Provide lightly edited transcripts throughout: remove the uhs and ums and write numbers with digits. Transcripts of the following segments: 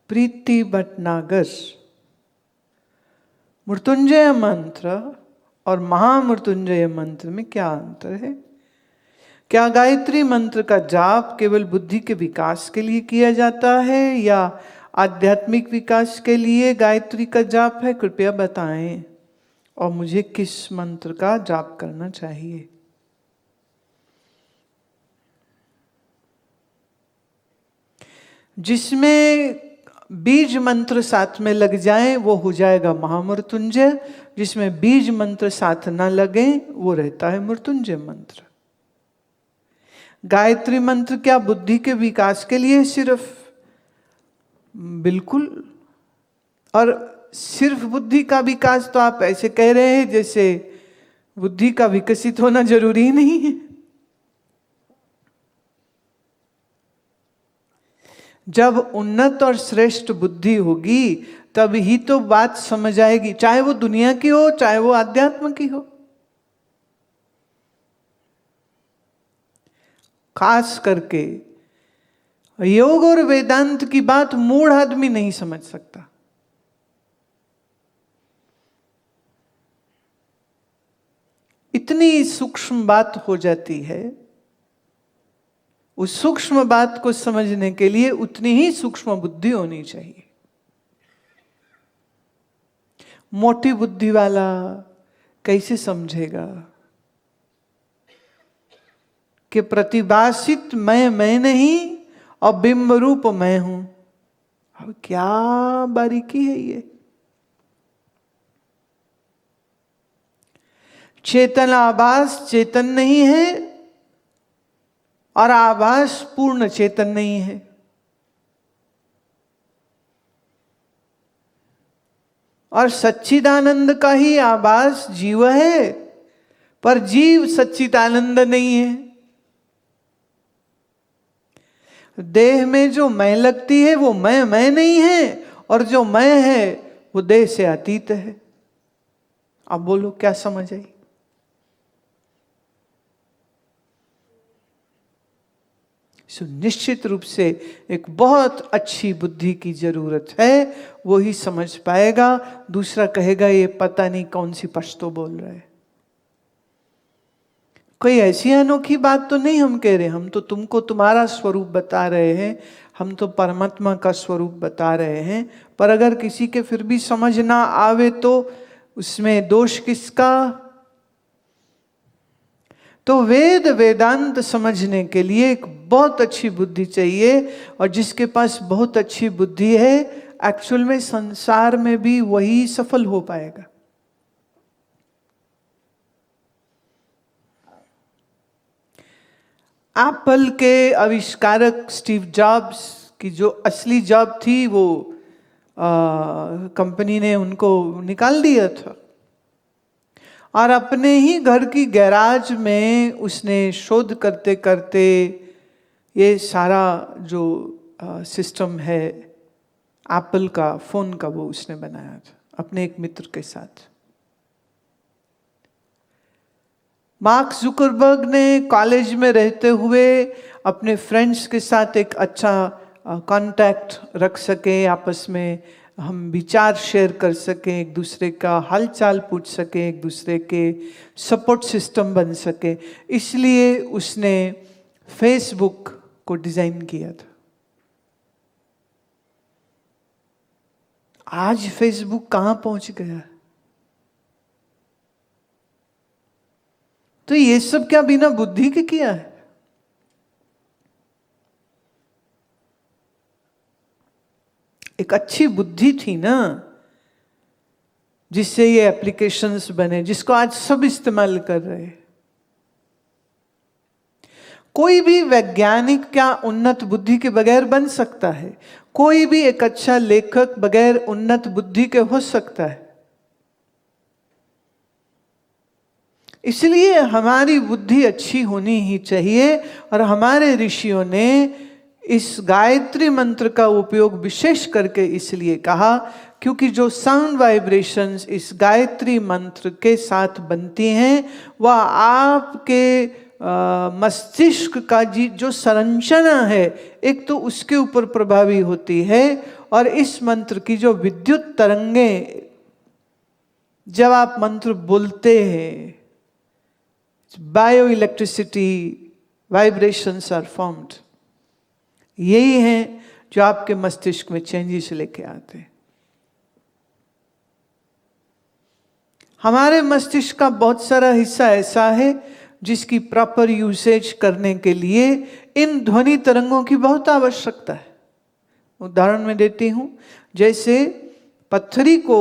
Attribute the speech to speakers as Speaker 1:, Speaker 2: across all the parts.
Speaker 1: प्रीति भटनागर। मृत्युंजय मंत्र और महामृत्युंजय मंत्र में क्या अंतर है? क्या गायत्री मंत्र का जाप केवल बुद्धि के विकास के लिए किया जाता है या आध्यात्मिक विकास के लिए गायत्री का जाप है? कृपया बताएं। और मुझे किस मंत्र का जाप करना चाहिए? जिसमें बीज मंत्र साथ में लग जाए वो हो जाएगा महामृत्युंजय, जिसमें बीज मंत्र साथ ना लगे वो रहता है मृत्युंजय मंत्र। गायत्री मंत्र क्या बुद्धि के विकास के लिए सिर्फ? बिल्कुल। और सिर्फ बुद्धि का विकास तो आप ऐसे कह रहे हैं जैसे बुद्धि का विकसित होना जरूरी नहीं है। जब उन्नत और श्रेष्ठ बुद्धि होगी तब ही तो बात समझ आएगी, चाहे वो दुनिया की हो चाहे वो आध्यात्म की हो। खास करके योग और वेदांत की बात मूढ़ आदमी नहीं समझ सकता। इतनी सूक्ष्म बात हो जाती है। उस सूक्ष्म बात को समझने के लिए उतनी ही सूक्ष्म बुद्धि होनी चाहिए। मोटी बुद्धि वाला कैसे समझेगा कि प्रतिभासित मैं नहीं और बिंब रूप मैं हूं? अब क्या बारीकी है ये। चेतन आभास चेतन नहीं है और आभास पूर्ण चेतन नहीं है। और सच्चिदानंद का ही आभास जीव है, पर जीव सच्चिदानंद नहीं है। देह में जो मैं लगती है वो मैं नहीं है, और जो मैं है वो देह से अतीत है। अब बोलो क्या समझ आई? निश्चित रूप से एक बहुत अच्छी बुद्धि की जरूरत है, वो ही समझ पाएगा। दूसरा कहेगा ये पता नहीं कौन सी पश्तो बोल रहा है। कोई ऐसी अनोखी बात तो नहीं हम कह रहे, हम तो तुमको तुम्हारा स्वरूप बता रहे हैं, हम तो परमात्मा का स्वरूप बता रहे हैं। पर अगर किसी के फिर भी समझ ना आवे तो उसमें दोष किसका? तो वेद वेदांत समझने के लिए एक बहुत अच्छी बुद्धि चाहिए, और जिसके पास बहुत अच्छी बुद्धि है एक्चुअल में संसार में भी वही सफल हो पाएगा। एप्पल के आविष्कारक स्टीव जॉब्स की जो असली जॉब थी वो कंपनी ने उनको निकाल दिया था, और अपने ही घर की गैराज में उसने शोध करते करते ये सारा जो सिस्टम है एप्पल का फोन का वो उसने बनाया था अपने एक मित्र के साथ। मार्क जुकरबर्ग ने कॉलेज में रहते हुए अपने फ्रेंड्स के साथ एक अच्छा कांटेक्ट रख सके, आपस में हम विचार शेयर कर सकें, एक दूसरे का हालचाल पूछ सकें, एक दूसरे के सपोर्ट सिस्टम बन सके, इसलिए उसने फेसबुक को डिजाइन किया था। आज फेसबुक कहां पहुंच गया? तो ये सब क्या बिना बुद्धि के किया है? एक अच्छी बुद्धि थी ना जिससे ये एप्लीकेशंस बने, जिसको आज सब इस्तेमाल कर रहे हैं। कोई भी वैज्ञानिक क्या उन्नत बुद्धि के बगैर बन सकता है? कोई भी एक अच्छा लेखक बगैर उन्नत बुद्धि के हो सकता है? इसलिए हमारी बुद्धि अच्छी होनी ही चाहिए, और हमारे ऋषियों ने इस गायत्री मंत्र का उपयोग विशेष करके इसलिए कहा क्योंकि जो साउंड वाइब्रेशंस इस गायत्री मंत्र के साथ बनती हैं वह आपके मस्तिष्क का जो संरचना है एक तो उसके ऊपर प्रभावी होती है, और इस मंत्र की जो विद्युत तरंगें जब आप मंत्र बोलते हैं, bio electricity vibrations are formed. यही है जो आपके मस्तिष्क में चेंजेस लेके आते हैं। हमारे मस्तिष्क का बहुत सारा हिस्सा ऐसा है जिसकी प्रॉपर यूसेज करने के लिए इन ध्वनि तरंगों की बहुत आवश्यकता है। उदाहरण में देती हूं, जैसे पत्थरी को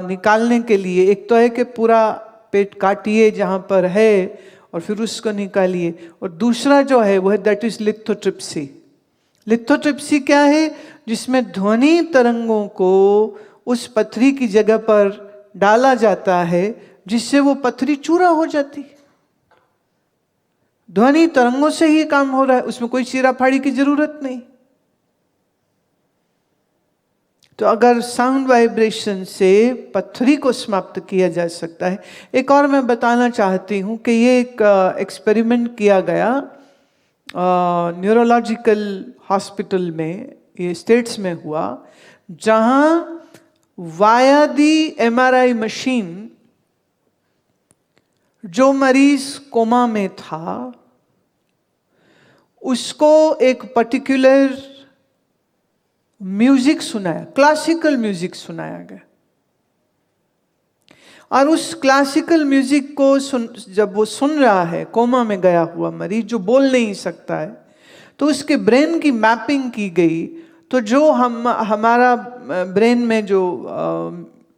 Speaker 1: निकालने के लिए एक तो है कि पूरा पेट काटिए जहां पर है और फिर उसको निकालिए, और दूसरा जो है वो है दैट इज लिथोट्रिप्सी। लिथोट्रिप्सी क्या है? जिसमें ध्वनि तरंगों को उस पत्थरी की जगह पर डाला जाता है जिससे वो पत्थरी चूरा हो जाती है। ध्वनि तरंगों से ही काम हो रहा है, उसमें कोई चीरा फाड़ी की जरूरत नहीं। तो अगर साउंड वाइब्रेशन से पत्थरी को समाप्त किया जा सकता है। एक और मैं बताना चाहती हूं कि ये एक एक्सपेरिमेंट किया गया न्यूरोलॉजिकल हॉस्पिटल में, ये स्टेट्स में हुआ, जहां वाया दी एमआरआई मशीन जो मरीज कोमा में था उसको एक पर्टिकुलर म्यूजिक सुनाया, क्लासिकल म्यूजिक सुनाया गया, और उस क्लासिकल म्यूजिक को जब वो सुन रहा है, कोमा में गया हुआ मरीज जो बोल नहीं सकता है, तो उसके ब्रेन की मैपिंग की गई। तो जो हमारा ब्रेन में जो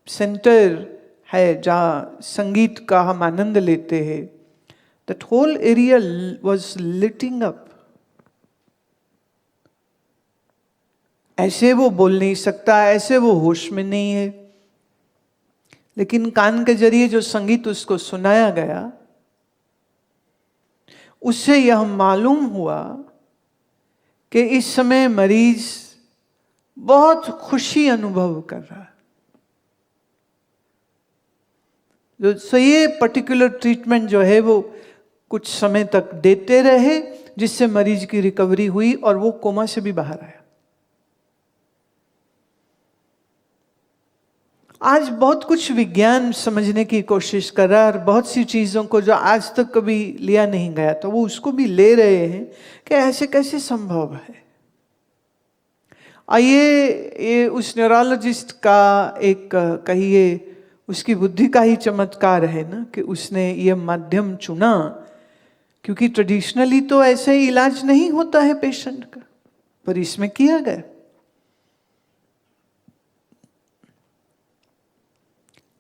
Speaker 1: सेंटर है जहाँ संगीत का हम आनंद लेते हैं, that whole area was lighting up. ऐसे वो बोल नहीं सकता, ऐसे वो होश में नहीं है, लेकिन कान के जरिए जो संगीत उसको सुनाया गया उससे यह मालूम हुआ कि इस समय मरीज बहुत खुशी अनुभव कर रहा है। तो ये पर्टिकुलर ट्रीटमेंट जो है वो कुछ समय तक देते रहे, जिससे मरीज की रिकवरी हुई और वो कोमा से भी बाहर आया। आज बहुत कुछ विज्ञान समझने की कोशिश कर रहा है, और बहुत सी चीज़ों को जो आज तक कभी लिया नहीं गया तो वो उसको भी ले रहे हैं कि ऐसे कैसे संभव है। आइए, ये उस न्यूरोलॉजिस्ट का एक कहिए उसकी बुद्धि का ही चमत्कार है ना कि उसने ये माध्यम चुना, क्योंकि ट्रेडिशनली तो ऐसे इलाज नहीं होता है पेशेंट का, पर इसमें किया गया।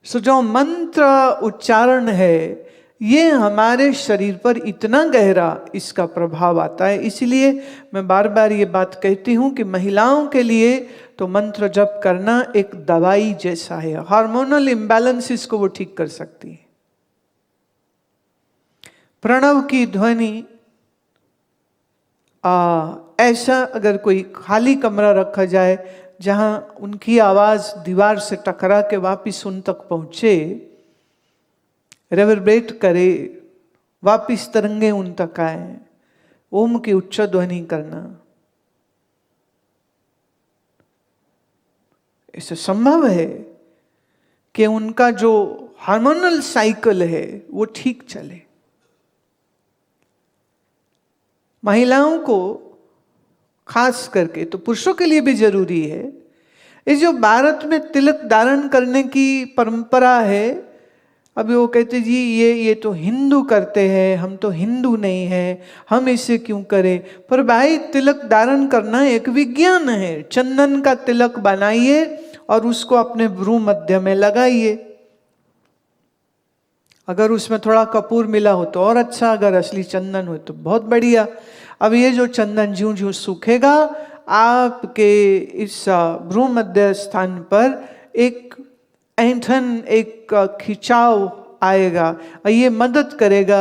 Speaker 1: सो जो मंत्र उच्चारण है ये हमारे शरीर पर इतना गहरा इसका प्रभाव आता है। इसलिए मैं बार बार ये बात कहती हूँ कि महिलाओं के लिए तो मंत्र जप करना एक दवाई जैसा है। हार्मोनल इम्बैलेंसेस को वो ठीक कर सकती है। प्रणव की ध्वनि ऐसा अगर कोई खाली कमरा रखा जाए जहां उनकी आवाज दीवार से टकरा के वापिस उन तक पहुंचे, रेवरबरेट करे, वापिस तरंगे उन तक आए, ओम की उच्च ध्वनि करना, इससे संभव है कि उनका जो हार्मोनल साइकिल है वो ठीक चले। महिलाओं को खास करके, तो पुरुषों के लिए भी जरूरी है, ये जो भारत में तिलक धारण करने की परंपरा है, अभी वो कहते जी ये तो हिंदू करते हैं, हम तो हिंदू नहीं हैं, हम इसे क्यों करें। पर भाई, तिलक धारण करना एक विज्ञान है। चंदन का तिलक बनाइए और उसको अपने भ्रू मध्य में लगाइए। अगर उसमें थोड़ा कपूर मिला हो तो और अच्छा, अगर असली चंदन हो तो बहुत बढ़िया। अब ये जो चंदन ज्यों ज्यों सूखेगा, आपके इस भ्रू मध्य स्थान पर एक ऐंठन, एक खिंचाव आएगा, और ये मदद करेगा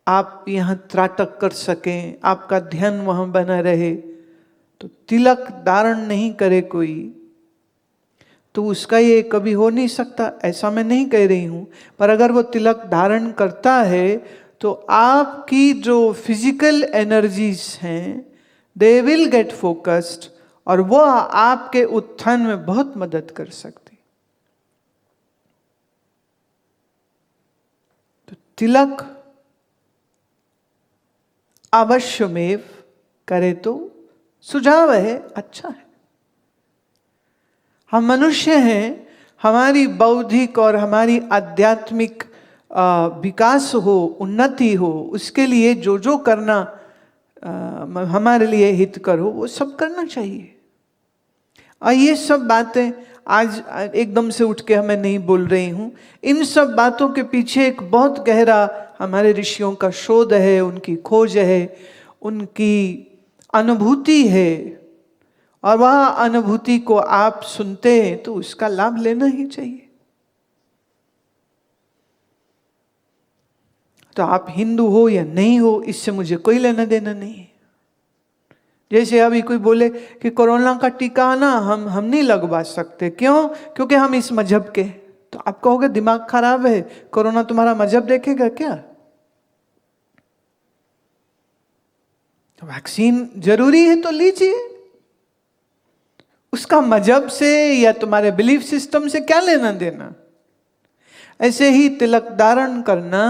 Speaker 1: आप यहाँ त्राटक कर सकें, आपका ध्यान वहाँ बना रहे। तो तिलक धारण नहीं करे कोई तो उसका ये कभी हो नहीं सकता, ऐसा मैं नहीं कह रही हूँ। पर अगर वो तिलक धारण करता है तो आपकी जो फिजिकल एनर्जीज हैं दे विल गेट फोकस्ड और वो आपके उत्थान में बहुत मदद कर सकती। तो तिलक अवश्यमेव करे तो सुझाव है, अच्छा है। हम मनुष्य हैं, हमारी बौद्धिक और हमारी आध्यात्मिक विकास हो, उन्नति हो, उसके लिए जो जो करना हमारे लिए हितकर हो वो सब करना चाहिए। और ये सब बातें आज एकदम से उठ के मैं नहीं बोल रही हूँ। इन सब बातों के पीछे एक बहुत गहरा हमारे ऋषियों का शोध है, उनकी खोज है, उनकी अनुभूति है, और वह अनुभूति को आप सुनते हैं तो उसका लाभ लेना ही चाहिए। तो आप हिंदू हो या नहीं हो, इससे मुझे कोई लेना देना नहीं है। जैसे अभी कोई बोले कि कोरोना का टीका ना हम नहीं लगवा सकते, क्यों? क्योंकि हम इस मजहब के। तो आप कहोगे दिमाग खराब है, कोरोना तुम्हारा मजहब देखेगा क्या? तो वैक्सीन जरूरी है तो लीजिए, उसका मजहब से या तुम्हारे बिलीफ सिस्टम से क्या लेना देना। ऐसे ही तिलक धारण करना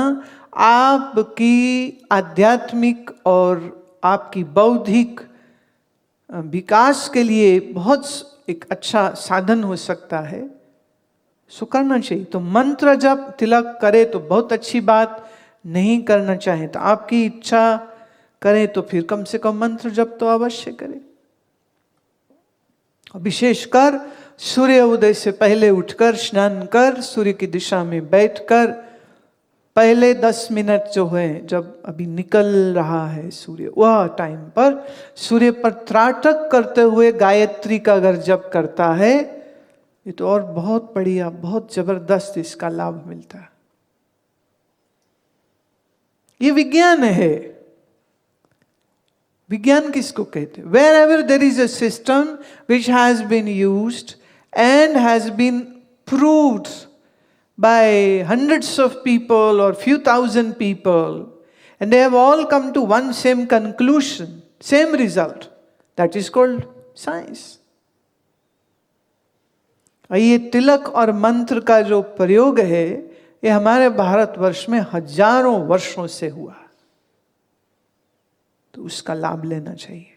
Speaker 1: आपकी आध्यात्मिक और आपकी बौद्धिक विकास के लिए बहुत एक अच्छा साधन हो सकता है, सो करना चाहिए। तो मंत्र जब तिलक करे तो बहुत अच्छी बात, नहीं करना चाहे तो आपकी इच्छा, करें तो फिर कम से कम मंत्र जप तो अवश्य करें। विशेषकर सूर्य उदय से पहले उठकर स्नान कर सूर्य की दिशा में बैठकर पहले 10 मिनट जो है, जब अभी निकल रहा है सूर्य, वह टाइम पर सूर्य पर त्राटक करते हुए गायत्री का अगर जप करता है, ये तो और बहुत बढ़िया, बहुत जबरदस्त इसका लाभ मिलता है। ये विज्ञान है। विज्ञान किसको कहते हैं? Wherever there is a system which has been used and has been proved by hundreds of people or few thousand people, and they have all come to one same conclusion, same result, that is called science. ये तिलक और मंत्र का जो प्रयोग है, ये हमारे भारतवर्ष में हजारों वर्षों से हुआ, तो उसका लाभ लेना चाहिए।